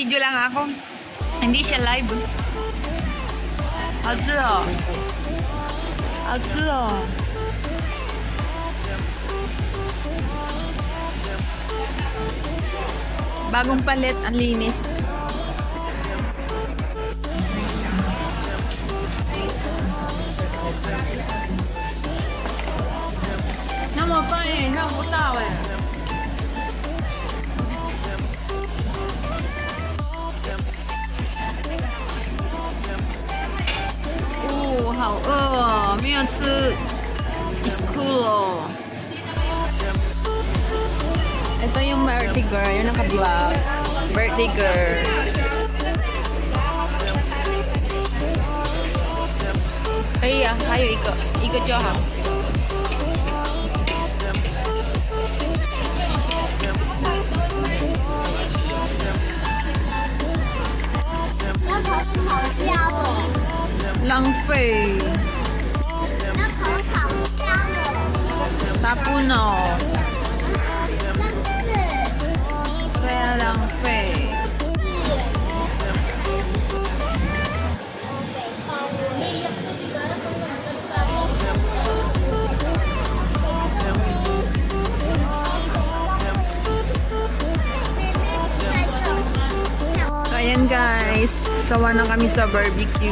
Nag-video lang ako. Hindi siya live. 好吃哦，好吃哦。Bagong palit, ang linis. Nama pa eh, nama tao eh. Oh, 好饿哦，没有吃 is cool 哦。Ito yung birthday girl, yung naka-vlog. Birthday girl. Ay, 还有一个就好。那头烤焦了，浪费。那头烤焦了， Tapon oh. 对啊，浪费。So, ayan guys. Sawa na kami sa barbecue.